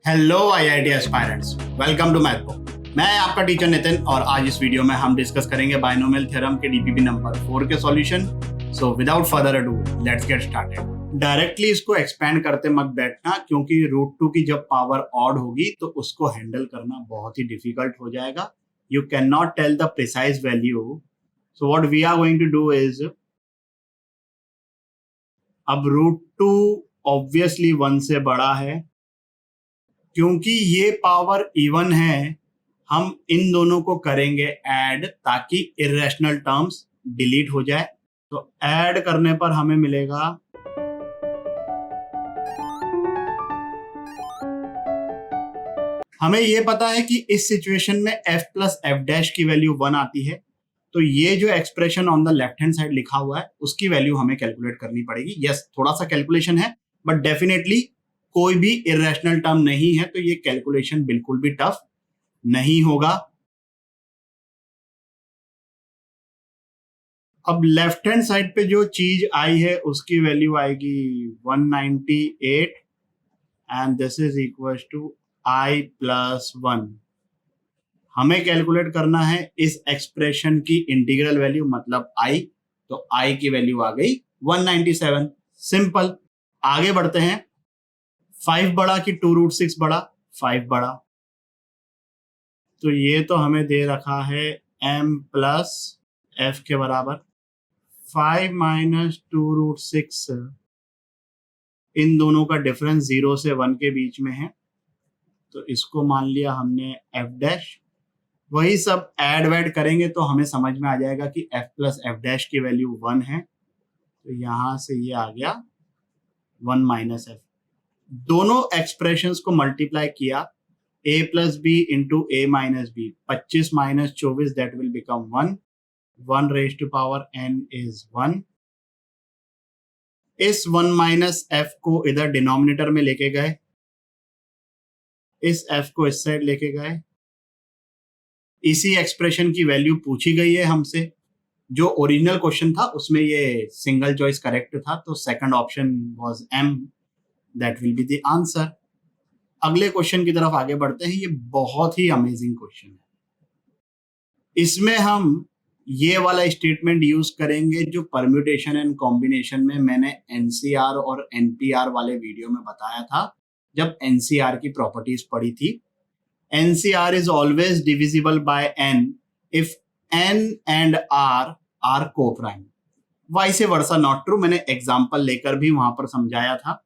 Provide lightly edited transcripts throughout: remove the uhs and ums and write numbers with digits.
Hello IIT aspirants, welcome to Mathbook. मैं आपका teacher Nitin और आज इस वीडियो में हम डिस्कस करेंगे बाइनोमियल थ्योरम के डीपीपी नंबर 4 के solution. So without further ado let's get started. Directly इसको एक्सपेंड करते मत बैठना, क्योंकि √2 की जब पावर ऑड होगी तो उसको हैंडल करना बहुत ही डिफिकल्ट हो जाएगा। You can not tell the precise value. So what we are going to do is, अब √2 ऑब्वियसली 1 से बड़ा है, क्योंकि ये पावर इवन है। हम इन दोनों को करेंगे ऐड ताकि इर्रेशनल टर्म्स डिलीट हो जाए। तो ऐड करने पर हमें मिलेगा हमें ये पता है कि इस सिचुएशन में f प्लस एफ डैश की वैल्यू 1 आती है। तो ये जो expression on the left hand side लिखा हुआ है उसकी वैल्यू हमें कैलकुलेट करनी पड़ेगी। यस, थोड़ा सा कैलकुलेशन है, बट डेफिनेटली कोई भी इर्रेशनल टर्म नहीं है, तो ये कैलकुलेशन बिल्कुल भी टफ नहीं होगा। अब लेफ्ट हैंड साइड पे जो चीज आई है उसकी वैल्यू आएगी 198 and this is equal to i plus 1। हमें कैलकुलेट करना है इस एक्सप्रेशन की इंटीग्रल वैल्यू, मतलब i। तो i की वैल्यू आ गई 197। सिंपल। आगे बढ़ते हैं। 5 बड़ा कि 2√6 बड़ा? 5 बड़ा। तो ये तो हमें दे रखा है m प्लस f के बराबर। 5 माइनस 2√6, इन दोनों का डिफरेंस 0 से 1 के बीच में है, तो इसको मान लिया हमने f डैश। वही सब ऐड वैड करेंगे तो हमें समझ में आ जाएगा कि f प्लस एफ डैश की वैल्यू 1 है। तो यहां से ये आ गया 1 माइनस एफ। दोनों एक्सप्रेशंस को मल्टीप्लाई किया, a plus B into A minus B, 25 minus 24 that will become 1। 1 raise to power n is 1। इस 1 माइनस एफ को इधर डिनोमिनेटर में लेके गए, इस f को इस साइड लेके गए। इसी एक्सप्रेशन की वैल्यू पूछी गई है हमसे। जो ओरिजिनल क्वेश्चन था उसमें ये सिंगल चॉइस करेक्ट था, तो second option was m, that will be the answer. अगले क्वेश्चन की तरफ आगे बढ़ते हैं। ये बहुत ही अमेजिंग क्वेश्चन है। इसमें हम ये वाला स्टेटमेंट यूज करेंगे जो परम्यूटेशन एंड कॉम्बिनेशन में मैंने एनसीआर और एनपीआर वाले वीडियो में बताया था, जब एनसीआर की प्रॉपर्टीज पढ़ी थी। NCr is always divisible by n if n and r are coprime. Vice versa not true, मैंने एग्जाम्पल लेकर भी वहां पर समझाया था।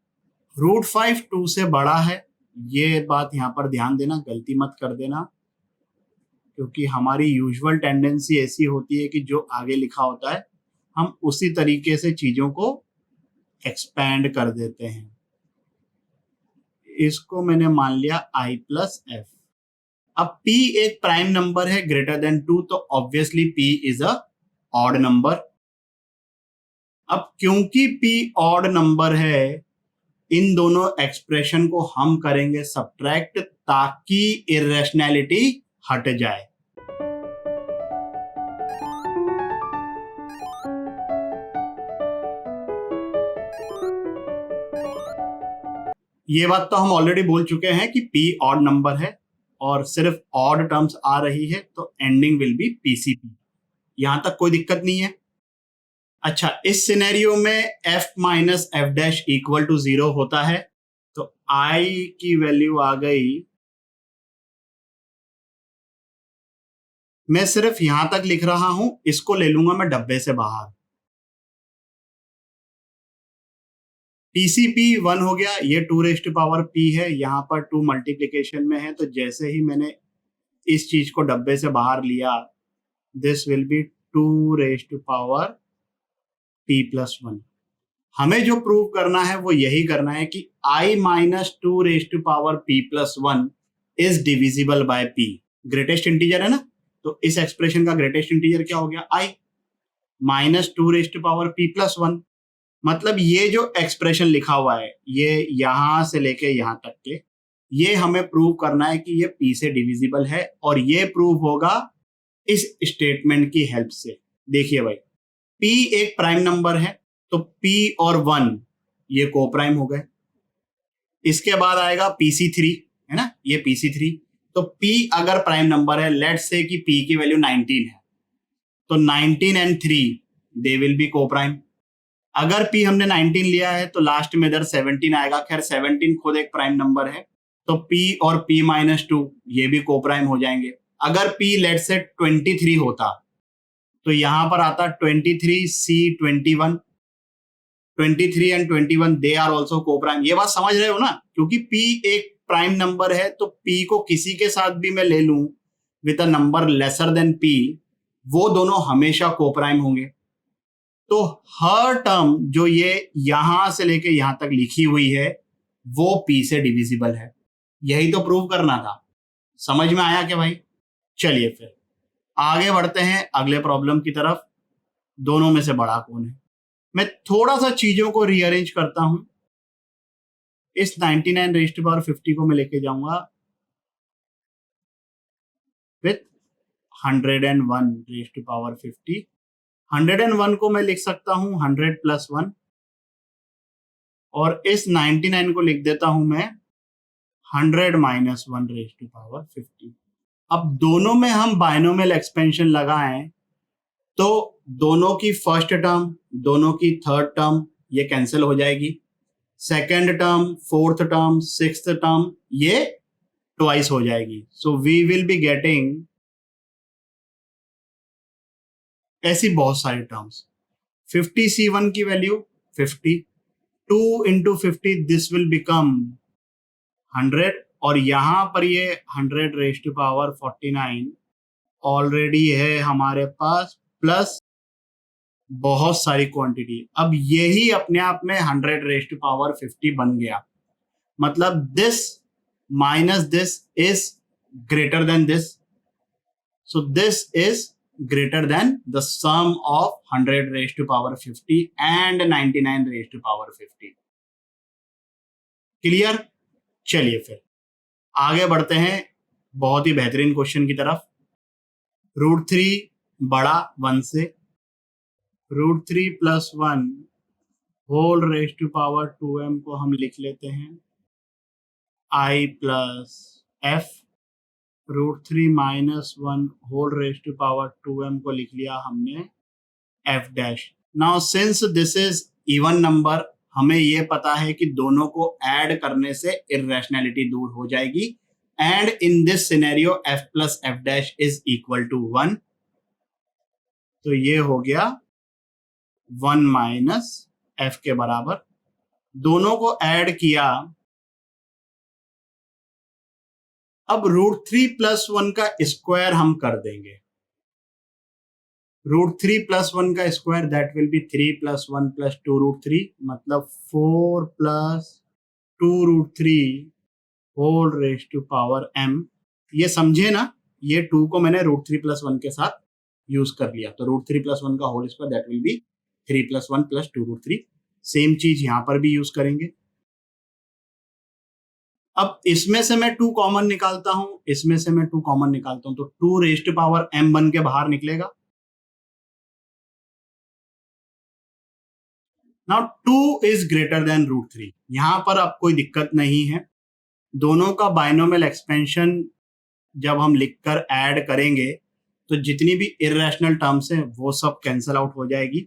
√5 2 से बड़ा है, ये बात यहां पर ध्यान देना, गलती मत कर देना, क्योंकि हमारी यूजुअल टेंडेंसी ऐसी होती है कि जो आगे लिखा होता है हम उसी तरीके से चीजों को एक्सपैंड कर देते हैं। इसको मैंने मान लिया i प्लस एफ। अब p एक प्राइम नंबर है ग्रेटर देन 2, तो obviously p is a odd number. अब क्योंकि p ऑड नंबर है, इन दोनों एक्सप्रेशन को हम करेंगे सब्ट्रैक्ट ताकि इर्रेशनैलिटी हट जाए। ये बात तो हम ऑलरेडी बोल चुके हैं कि p ऑड नंबर है और सिर्फ ऑड टर्म्स आ रही है, तो एंडिंग विल बी pcp। यहां तक कोई दिक्कत नहीं है। अच्छा, इस सिनेरियो में f minus F dash equal to 0 होता है, तो i की वैल्यू आ गई, मैं सिर्फ यहां तक लिख रहा हूं, इसको ले लूंगा मैं डब्बे से बाहर। TCP 1 हो गया, ये 2 रेज टू पावर p है, यहां पर 2 मल्टीप्लीकेशन में है, तो जैसे ही मैंने इस चीज को डब्बे से बाहर लिया, this will be 2 raise to power p plus 1। हमें जो प्रूव करना है वो यही करना है कि i minus 2 raise to power p plus 1 is divisible by p। Greatest integer है ना, तो इस एक्सप्रेशन का ग्रेटेस्ट इंटीजर क्या हो गया? i minus 2 raise to power p plus 1। मतलब ये जो एक्सप्रेशन लिखा हुआ है, ये यहां से लेके यहां तक के, ये हमें प्रूव करना है कि ये p से डिविजिबल है, और ये प्रूव होगा इस स्टेटमेंट की हेल्प से। देखिए भाई, p एक प्राइम नंबर है, तो p और 1 ये को प्राइम हो गए। इसके बाद आएगा pc3, है ये pc3। तो p अगर प्राइम नंबर है, लेट्स से कि p की वैल्यू 19 है, तो 19 एंड 3 दे विल बी को प्राइम। अगर p हमने 19 लिया है तो लास्ट में इधर 17 आएगा। खैर 17 खुद एक प्राइम नंबर है, तो p और p माइनस 2 ये भी को प्राइम हो जाएंगे। अगर p लेट से 23 होता तो यहां पर आता 23c21, 23 and 21 they are also coprime. ये बात समझ रहे हो ना, क्योंकि p एक प्राइम नंबर है, तो p को किसी के साथ भी मैं ले लूं with a number lesser than p, वो दोनों हमेशा को प्राइम होंगे। तो हर टर्म जो ये यहां से लेके यहां तक लिखी हुई है वो p से डिविजिबल है। यही तो प्रूव करना था। समझ में आया क्या भाई? चलिए फिर आगे बढ़ते हैं अगले प्रॉब्लम की तरफ। दोनों में से बड़ा कौन है? मैं थोड़ा सा चीजों को रीअरेंज करता हूं। इस 99 रेज़ टू पावर 50 को मैं लेके जाऊंगा विथ 101 रेज़ टू पावर 50। 101 को मैं लिख सकता हूं 100 प्लस 1, और इस 99 को लिख देता हूं मैं 100 माइनस 1 रेज़ टू पावर 50। अब दोनों में हम बाइनोमियल एक्सपेंशन लगाएं तो दोनों की फर्स्ट टर्म, दोनों की थर्ड टर्म ये कैंसिल हो जाएगी। Second term, fourth term, sixth term ये ट्वाइस हो जाएगी। So we will be getting ऐसी बहुत सारी टर्म्स। 50c1 की value 50, 2 into 50 this will become 100, और यहां पर ये 100 रेज़ टू पावर 49 ऑलरेडी है हमारे पास, प्लस बहुत सारी क्वांटिटी। अब यही अपने आप में 100 रेज़ टू पावर 50 बन गया। मतलब this minus this is greater than this, so this is greater than the sum of 100 raised to power 50 and 99 raised to power 50। Clear? चलिए फिर आगे बढ़ते हैं बहुत ही बेहतरीन क्वेश्चन की तरफ। √3 बड़ा 1 से, √3 plus 1 whole raise to power 2m को हम लिख लेते हैं i plus f। √3 minus 1 whole raise to power 2m को लिख लिया हमने f dash. Now since this is even number, हमें ये पता है कि दोनों को ऐड करने से इर्रेशनैलिटी दूर हो जाएगी, and in this scenario f plus f dash is equal to 1। तो ये हो गया 1 माइनस f के बराबर। दोनों को ऐड किया। अब √3 प्लस 1 का स्क्वायर हम कर देंगे। √3 प्लस 1 का square that will be 3 plus 1 plus 2√3, मतलब 4 plus 2√3 whole raise to power m। ये समझे ना, ये 2 को मैंने √3 प्लस 1 के साथ यूज कर लिया, तो √3 प्लस 1 का whole square that will be 3 plus 1 plus 2√3। Same चीज यहां पर भी यूज करेंगे। अब इसमें से मैं 2 कॉमन निकालता हूं, इसमें से मैं 2 कॉमन निकालता हूं, तो 2 रेज़ टू पावर m बन के बाहर निकलेगा। Now 2 is greater than √3। यहां पर अब कोई दिक्कत नहीं है। दोनों का बाइनोमियल एक्सपेंशन जब हम लिखकर ऐड करेंगे तो जितनी भी इर्रेशनल टर्म्स हैं वो सब कैंसिल आउट हो जाएगी,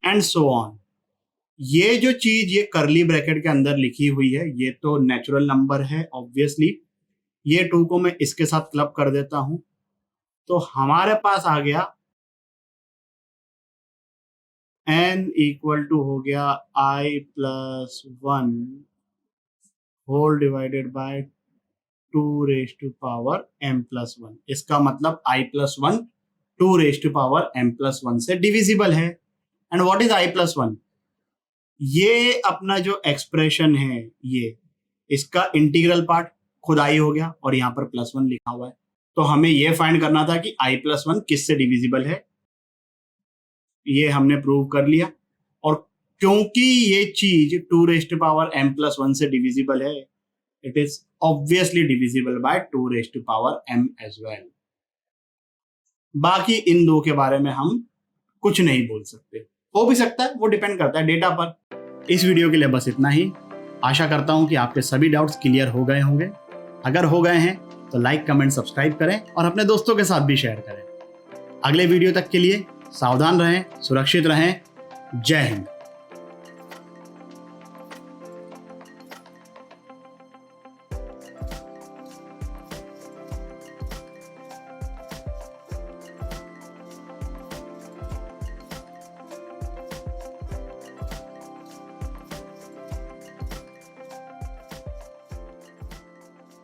एंड सो ऑन। ये जो चीज ये करली ब्रैकेट के अंदर लिखी हुई है ये तो नेचुरल नंबर है ऑब्वियसली। ये 2 को मैं इसके साथ क्लब कर देता हूं, तो हमारे पास आ गया n इक्वल टू हो गया i plus 1 whole divided by 2 raise to power m plus 1। इसका मतलब i plus 1 2 raise to power m plus 1 से डिविजिबल है। And what is i plus 1? ये अपना जो एक्सप्रेशन है ये, इसका इंटीग्रल पार्ट खुद i हो गया और यहाँ पर प्लस 1 लिखा हुआ है। तो हमें ये फाइंड करना था कि i प्लस 1 किससे डिविजिबल है। ये हमने प्रूव कर लिया, और क्योंकि ये चीज 2 raise to power m plus 1 से डिविजिबल है, it is obviously divisible by 2 raise to power m as well. बाकी इन 2 के बारे में हम कुछ नहीं बोल सकते। हो भी सकता है, वो डिपेंड करता है डेटा पर। इस वीडियो के लिए बस इतना ही। आशा करता हूं कि आपके सभी डाउट्स क्लियर हो गए होंगे। अगर हो गए हैं तो लाइक, कमेंट, सब्सक्राइब करें और अपने दोस्तों के साथ भी शेयर करें। अगले वीडियो तक के लिए सावधान रहें, सुरक्षित रहें। जय हिंद।